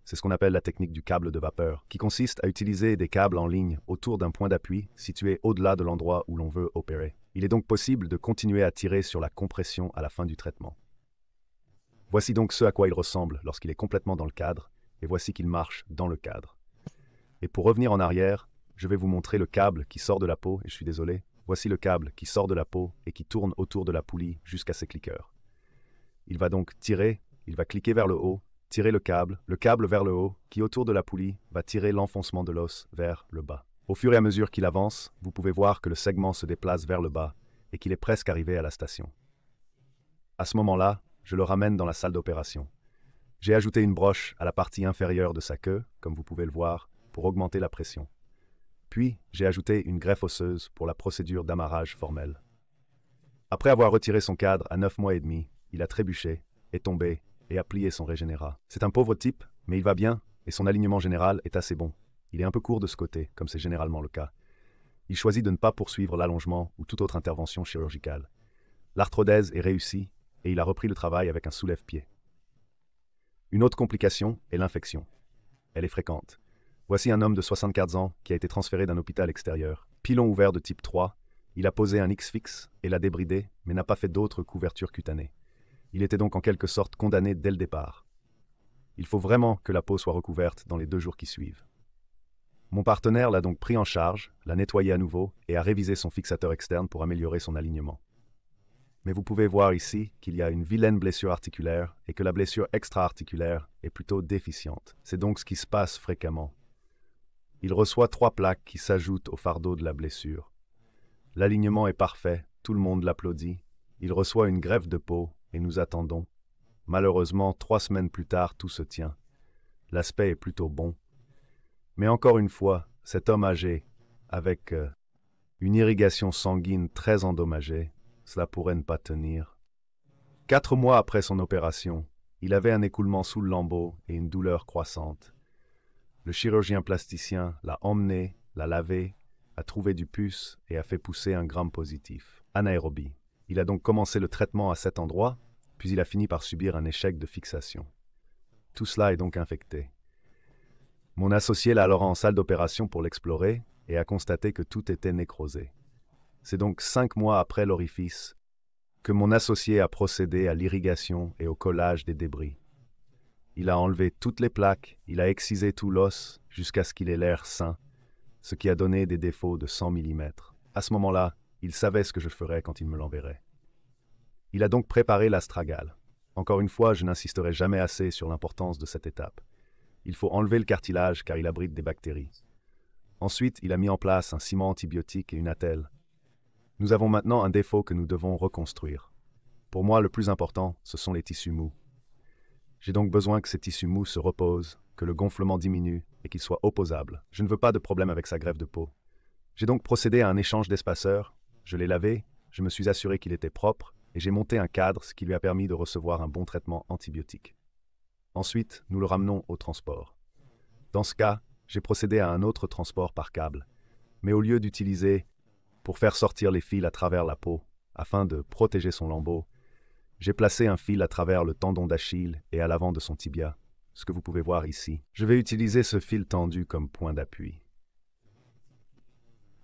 C'est ce qu'on appelle la technique du câble de vapeur, qui consiste à utiliser des câbles en ligne autour d'un point d'appui situé au-delà de l'endroit où l'on veut opérer. Il est donc possible de continuer à tirer sur la compression à la fin du traitement. Voici donc ce à quoi il ressemble lorsqu'il est complètement dans le cadre, et voici qu'il marche dans le cadre. Et pour revenir en arrière, je vais vous montrer le câble qui sort de la peau, et je suis désolé, voici le câble qui sort de la peau et qui tourne autour de la poulie jusqu'à ses cliqueurs. Il va donc tirer, il va cliquer vers le haut, tirer le câble vers le haut, qui autour de la poulie va tirer l'enfoncement de l'os vers le bas. Au fur et à mesure qu'il avance, vous pouvez voir que le segment se déplace vers le bas et qu'il est presque arrivé à la station. À ce moment-là, je le ramène dans la salle d'opération. J'ai ajouté une broche à la partie inférieure de sa queue, comme vous pouvez le voir, pour augmenter la pression. Puis, j'ai ajouté une greffe osseuse pour la procédure d'amarrage formelle. Après avoir retiré son cadre à 9 mois et demi, il a trébuché, est tombé et a plié son régénérat. C'est un pauvre type, mais il va bien et son alignement général est assez bon. Il est un peu court de ce côté, comme c'est généralement le cas. Il choisit de ne pas poursuivre l'allongement ou toute autre intervention chirurgicale. L'arthrodèse est réussie et il a repris le travail avec un soulève-pied. Une autre complication est l'infection. Elle est fréquente. Voici un homme de 64 ans qui a été transféré d'un hôpital extérieur. Pilon ouvert de type 3, il a posé un X-Fix et l'a débridé, mais n'a pas fait d'autres couvertures cutanées. Il était donc en quelque sorte condamné dès le départ. Il faut vraiment que la peau soit recouverte dans les 2 jours qui suivent. Mon partenaire l'a donc pris en charge, l'a nettoyé à nouveau et a révisé son fixateur externe pour améliorer son alignement. Mais vous pouvez voir ici qu'il y a une vilaine blessure articulaire et que la blessure extra-articulaire est plutôt déficiente. C'est donc ce qui se passe fréquemment. Il reçoit 3 plaques qui s'ajoutent au fardeau de la blessure. L'alignement est parfait, tout le monde l'applaudit. Il reçoit une greffe de peau et nous attendons. Malheureusement, 3 semaines plus tard, tout se tient. L'aspect est plutôt bon. Mais encore une fois, cet homme âgé, avec une irrigation sanguine très endommagée, cela pourrait ne pas tenir. 4 mois après son opération, il avait un écoulement sous le lambeau et une douleur croissante. Le chirurgien plasticien l'a emmené, l'a lavé, a trouvé du pus et a fait pousser un gramme positif, anaérobie. Il a donc commencé le traitement à cet endroit, puis il a fini par subir un échec de fixation. Tout cela est donc infecté. Mon associé l'a alors en salle d'opération pour l'explorer et a constaté que tout était nécrosé. C'est donc 5 mois après l'orifice que mon associé a procédé à l'irrigation et au collage des débris. Il a enlevé toutes les plaques, il a excisé tout l'os jusqu'à ce qu'il ait l'air sain, ce qui a donné des défauts de 100 mm. À ce moment-là, il savait ce que je ferais quand il me l'enverrait. Il a donc préparé l'astragale. Encore une fois, je n'insisterai jamais assez sur l'importance de cette étape. Il faut enlever le cartilage car il abrite des bactéries. Ensuite, il a mis en place un ciment antibiotique et une attelle. Nous avons maintenant un défaut que nous devons reconstruire. Pour moi, le plus important, ce sont les tissus mous. J'ai donc besoin que ces tissus mous se reposent que le gonflement diminue et qu'il soit opposable. Je ne veux pas de problème avec sa greffe de peau. J'ai donc procédé à un échange d'espaceurs, je l'ai lavé, je me suis assuré qu'il était propre et j'ai monté un cadre, ce qui lui a permis de recevoir un bon traitement antibiotique. Ensuite, nous le ramenons au transport. Dans ce cas, j'ai procédé à un autre transport par câble, mais au lieu d'utiliser pour faire sortir les fils à travers la peau, afin de protéger son lambeau, j'ai placé un fil à travers le tendon d'Achille et à l'avant de son tibia, ce que vous pouvez voir ici. Je vais utiliser ce fil tendu comme point d'appui.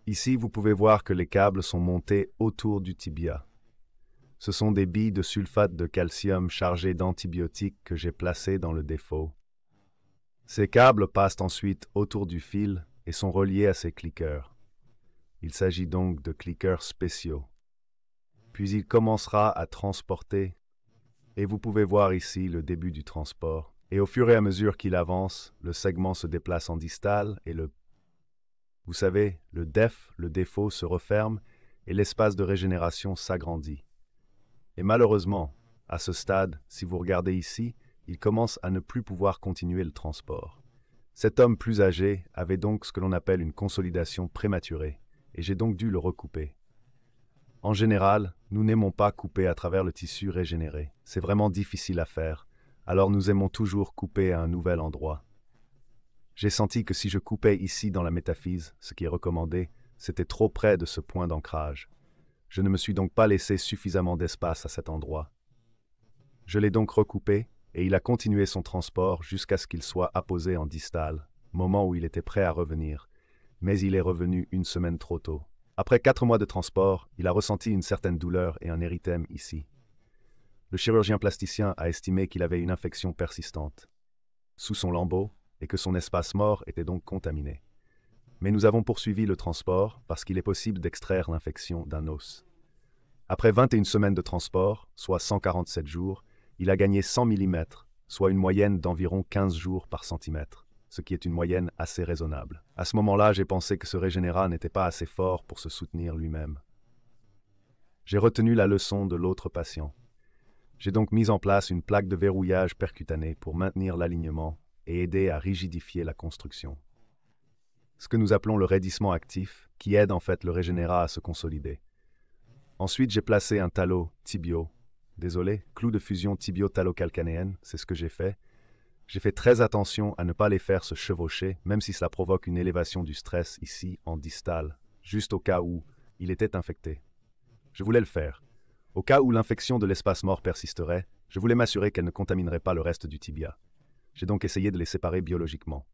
Ici, vous pouvez voir que les câbles sont montés autour du tibia. Ce sont des billes de sulfate de calcium chargées d'antibiotiques que j'ai placées dans le défaut. Ces câbles passent ensuite autour du fil et sont reliés à ces cliqueurs. Il s'agit donc de cliqueurs spéciaux. Puis il commencera à transporter, et vous pouvez voir ici le début du transport. Et au fur et à mesure qu'il avance, le segment se déplace en distal et vous savez, le défaut se referme et l'espace de régénération s'agrandit. Et malheureusement, à ce stade, si vous regardez ici, il commence à ne plus pouvoir continuer le transport. Cet homme plus âgé avait donc ce que l'on appelle une consolidation prématurée, et j'ai donc dû le recouper. En général, nous n'aimons pas couper à travers le tissu régénéré. C'est vraiment difficile à faire, alors nous aimons toujours couper à un nouvel endroit. J'ai senti que si je coupais ici dans la métaphyse, ce qui est recommandé, c'était trop près de ce point d'ancrage. Je ne me suis donc pas laissé suffisamment d'espace à cet endroit. Je l'ai donc recoupé, et il a continué son transport jusqu'à ce qu'il soit apposé en distal, moment où il était prêt à revenir, mais il est revenu une semaine trop tôt. Après 4 mois de transport, il a ressenti une certaine douleur et un érythème ici. Le chirurgien plasticien a estimé qu'il avait une infection persistante sous son lambeau et que son espace mort était donc contaminé. Mais nous avons poursuivi le transport parce qu'il est possible d'extraire l'infection d'un os. Après 21 semaines de transport, soit 147 jours, il a gagné 100 mm, soit une moyenne d'environ 15 jours par centimètre, ce qui est une moyenne assez raisonnable. À ce moment-là, j'ai pensé que ce régénérat n'était pas assez fort pour se soutenir lui-même. J'ai retenu la leçon de l'autre patient. J'ai donc mis en place une plaque de verrouillage percutanée pour maintenir l'alignement et aider à rigidifier la construction. Ce que nous appelons le raidissement actif, qui aide en fait le régénérat à se consolider. Ensuite, j'ai placé un talot clou de fusion tibio-talocalcanéenne, c'est ce que j'ai fait. J'ai fait très attention à ne pas les faire se chevaucher, même si cela provoque une élévation du stress ici en distal, juste au cas où il était infecté. Je voulais le faire. Au cas où l'infection de l'espace mort persisterait, je voulais m'assurer qu'elle ne contaminerait pas le reste du tibia. J'ai donc essayé de les séparer biologiquement.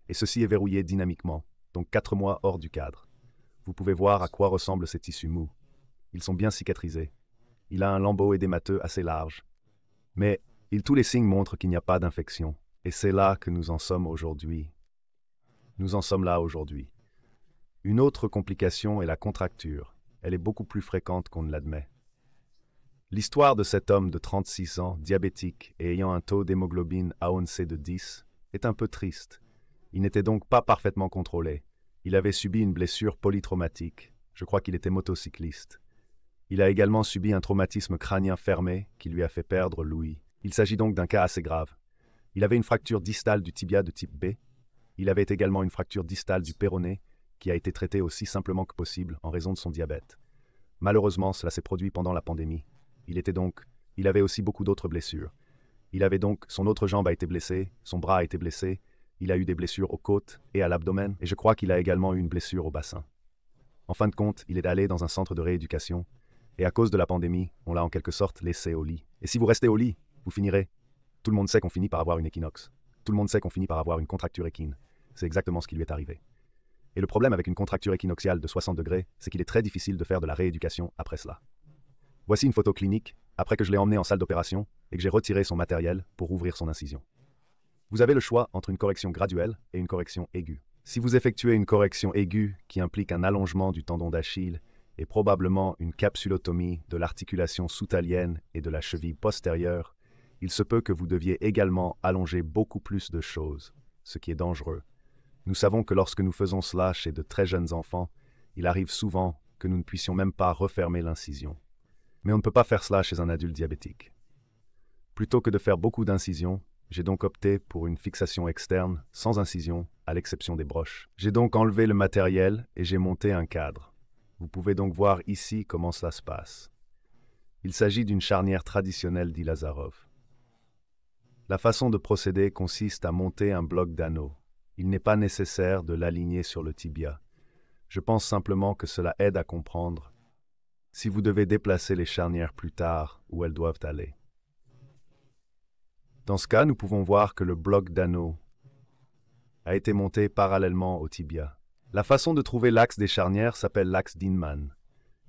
Et ceci est verrouillé dynamiquement, donc 4 mois hors du cadre. Vous pouvez voir à quoi ressemblent ces tissus mous. Ils sont bien cicatrisés. Il a un lambeau édémateux assez large. Mais tous les signes montrent qu'il n'y a pas d'infection. Et c'est là que nous en sommes aujourd'hui. Nous en sommes là aujourd'hui. Une autre complication est la contracture. Elle est beaucoup plus fréquente qu'on ne l'admet. L'histoire de cet homme de 36 ans, diabétique et ayant un taux d'hémoglobine A1C de 10, est un peu triste. Il n'était donc pas parfaitement contrôlé. Il avait subi une blessure polytraumatique. Je crois qu'il était motocycliste. Il a également subi un traumatisme crânien fermé qui lui a fait perdre l'ouïe. Il s'agit donc d'un cas assez grave. Il avait une fracture distale du tibia de type B. Il avait également une fracture distale du péroné qui a été traitée aussi simplement que possible en raison de son diabète. Malheureusement, cela s'est produit pendant la pandémie. Il avait aussi beaucoup d'autres blessures. Son autre jambe a été blessée, son bras a été blessé, il a eu des blessures aux côtes et à l'abdomen, et je crois qu'il a également eu une blessure au bassin. En fin de compte, il est allé dans un centre de rééducation, et à cause de la pandémie, on l'a en quelque sorte laissé au lit. Et si vous restez au lit, vous finirez. Tout le monde sait qu'on finit par avoir une équinoxe. Tout le monde sait qu'on finit par avoir une contracture équine. C'est exactement ce qui lui est arrivé. Et le problème avec une contracture équinoxiale de 60 degrés, c'est qu'il est très difficile de faire de la rééducation après cela. Voici une photo clinique, après que je l'ai emmené en salle d'opération et que j'ai retiré son matériel pour ouvrir son incision. Vous avez le choix entre une correction graduelle et une correction aiguë. Si vous effectuez une correction aiguë qui implique un allongement du tendon d'Achille et probablement une capsulotomie de l'articulation soutalienne et de la cheville postérieure, il se peut que vous deviez également allonger beaucoup plus de choses, ce qui est dangereux. Nous savons que lorsque nous faisons cela chez de très jeunes enfants, il arrive souvent que nous ne puissions même pas refermer l'incision. Mais on ne peut pas faire cela chez un adulte diabétique. Plutôt que de faire beaucoup d'incisions, J'ai donc opté pour une fixation externe, sans incision, à l'exception des broches. J'ai donc enlevé le matériel et j'ai monté un cadre. Vous pouvez donc voir ici comment ça se passe. Il s'agit d'une charnière traditionnelle dit Lazarov. La façon de procéder consiste à monter un bloc d'anneau. Il n'est pas nécessaire de l'aligner sur le tibia. Je pense simplement que cela aide à comprendre si vous devez déplacer les charnières plus tard où elles doivent aller. Dans ce cas, nous pouvons voir que le bloc d'anneau a été monté parallèlement au tibia. La façon de trouver l'axe des charnières s'appelle l'axe d'Inman.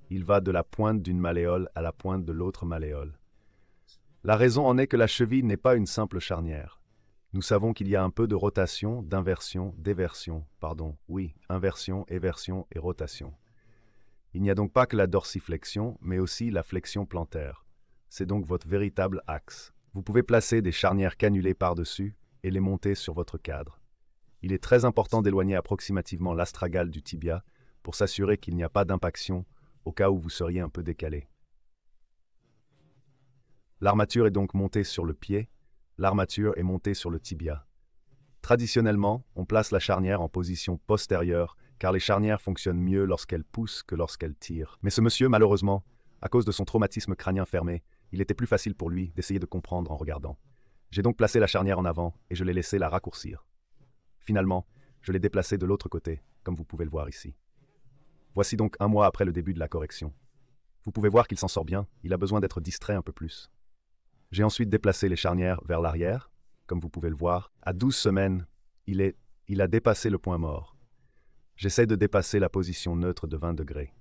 Il va de la pointe d'une malléole à la pointe de l'autre malléole. La raison en est que la cheville n'est pas une simple charnière. Nous savons qu'il y a un peu de rotation, d'inversion, d'éversion, inversion, éversion et rotation. Il n'y a donc pas que la dorsiflexion, mais aussi la flexion plantaire. C'est donc votre véritable axe. Vous pouvez placer des charnières cannulées par-dessus et les monter sur votre cadre. Il est très important d'éloigner approximativement l'astragale du tibia pour s'assurer qu'il n'y a pas d'impaction au cas où vous seriez un peu décalé. L'armature est donc montée sur le pied, l'armature est montée sur le tibia. Traditionnellement, on place la charnière en position postérieure car les charnières fonctionnent mieux lorsqu'elles poussent que lorsqu'elles tirent. Mais ce monsieur, malheureusement, à cause de son traumatisme crânien fermé, il était plus facile pour lui d'essayer de comprendre en regardant. J'ai donc placé la charnière en avant et je l'ai laissé la raccourcir. Finalement, je l'ai déplacée de l'autre côté, comme vous pouvez le voir ici. Voici donc un mois après le début de la correction. Vous pouvez voir qu'il s'en sort bien, il a besoin d'être distrait un peu plus. J'ai ensuite déplacé les charnières vers l'arrière, comme vous pouvez le voir. À 12 semaines, il a dépassé le point mort. J'essaie de dépasser la position neutre de 20 degrés.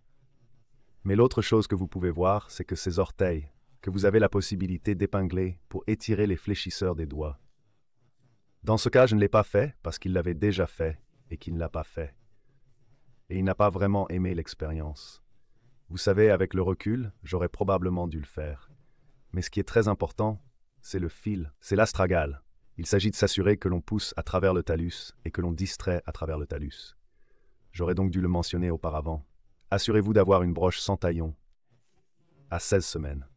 Mais l'autre chose que vous pouvez voir, c'est que ces orteils, que vous avez la possibilité d'épingler pour étirer les fléchisseurs des doigts. Dans ce cas, je ne l'ai pas fait parce qu'il l'avait déjà fait et qu'il ne l'a pas fait. Et il n'a pas vraiment aimé l'expérience. Vous savez, avec le recul, j'aurais probablement dû le faire. Mais ce qui est très important, c'est le fil, c'est l'astragale. Il s'agit de s'assurer que l'on pousse à travers le talus et que l'on distrait à travers le talus. J'aurais donc dû le mentionner auparavant. Assurez-vous d'avoir une broche sans taillon à 16 semaines.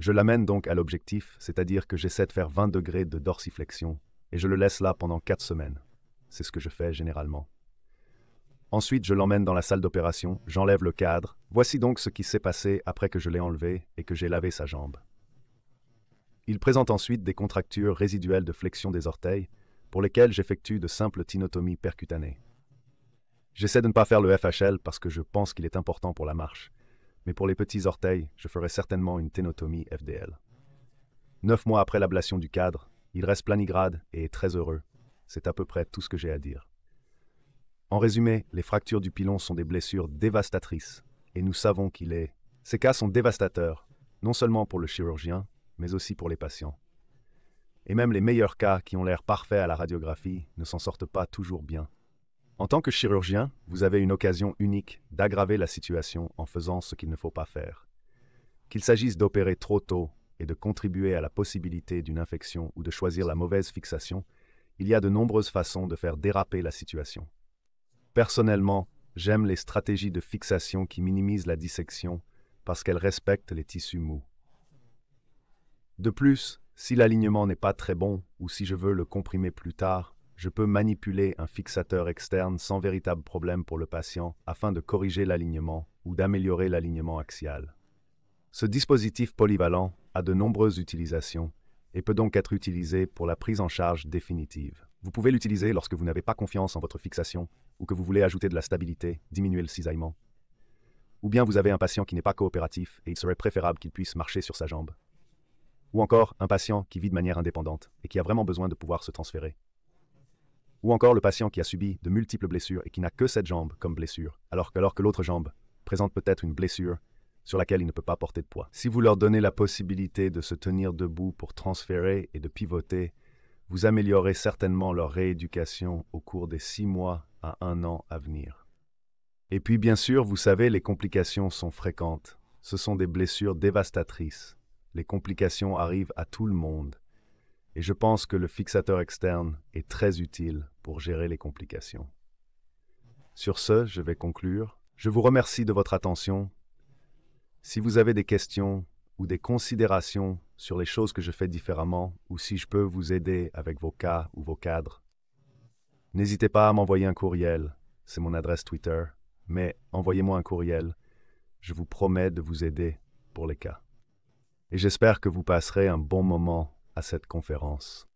Je l'amène donc à l'objectif, c'est-à-dire que j'essaie de faire 20 degrés de dorsiflexion et je le laisse là pendant 4 semaines. C'est ce que je fais généralement. Ensuite, je l'emmène dans la salle d'opération, j'enlève le cadre. Voici donc ce qui s'est passé après que je l'ai enlevé et que j'ai lavé sa jambe. Il présente ensuite des contractures résiduelles de flexion des orteils, pour lesquelles j'effectue de simples tinotomies percutanées. J'essaie de ne pas faire le FHL parce que je pense qu'il est important pour la marche, mais pour les petits orteils, je ferai certainement une ténotomie FDL. 9 mois après l'ablation du cadre, il reste planigrade et est très heureux. C'est à peu près tout ce que j'ai à dire. En résumé, les fractures du pilon sont des blessures dévastatrices, et nous savons Ces cas sont dévastateurs, non seulement pour le chirurgien, mais aussi pour les patients. Et même les meilleurs cas qui ont l'air parfaits à la radiographie ne s'en sortent pas toujours bien. En tant que chirurgien, vous avez une occasion unique d'aggraver la situation en faisant ce qu'il ne faut pas faire. Qu'il s'agisse d'opérer trop tôt et de contribuer à la possibilité d'une infection ou de choisir la mauvaise fixation, il y a de nombreuses façons de faire déraper la situation. Personnellement, j'aime les stratégies de fixation qui minimisent la dissection parce qu'elles respectent les tissus mous. De plus, si l'alignement n'est pas très bon ou si je veux le comprimer plus tard, je peux manipuler un fixateur externe sans véritable problème pour le patient afin de corriger l'alignement ou d'améliorer l'alignement axial. Ce dispositif polyvalent a de nombreuses utilisations et peut donc être utilisé pour la prise en charge définitive. Vous pouvez l'utiliser lorsque vous n'avez pas confiance en votre fixation ou que vous voulez ajouter de la stabilité, diminuer le cisaillement. Ou bien vous avez un patient qui n'est pas coopératif et il serait préférable qu'il puisse marcher sur sa jambe. Ou encore un patient qui vit de manière indépendante et qui a vraiment besoin de pouvoir se transférer. Ou encore le patient qui a subi de multiples blessures et qui n'a que cette jambe comme blessure, alors que l'autre jambe présente peut-être une blessure sur laquelle il ne peut pas porter de poids. Si vous leur donnez la possibilité de se tenir debout pour transférer et de pivoter, vous améliorez certainement leur rééducation au cours des 6 mois à 1 an à venir. Et puis bien sûr, vous savez, les complications sont fréquentes. Ce sont des blessures dévastatrices. Les complications arrivent à tout le monde. Et je pense que le fixateur externe est très utile pour gérer les complications. Sur ce, je vais conclure. Je vous remercie de votre attention. Si vous avez des questions, ou des considérations sur les choses que je fais différemment ou si je peux vous aider avec vos cas ou vos cadres, n'hésitez pas à m'envoyer un courriel. C'est mon adresse Twitter. Mais envoyez-moi un courriel. Je vous promets de vous aider pour les cas. Et j'espère que vous passerez un bon moment à cette conférence.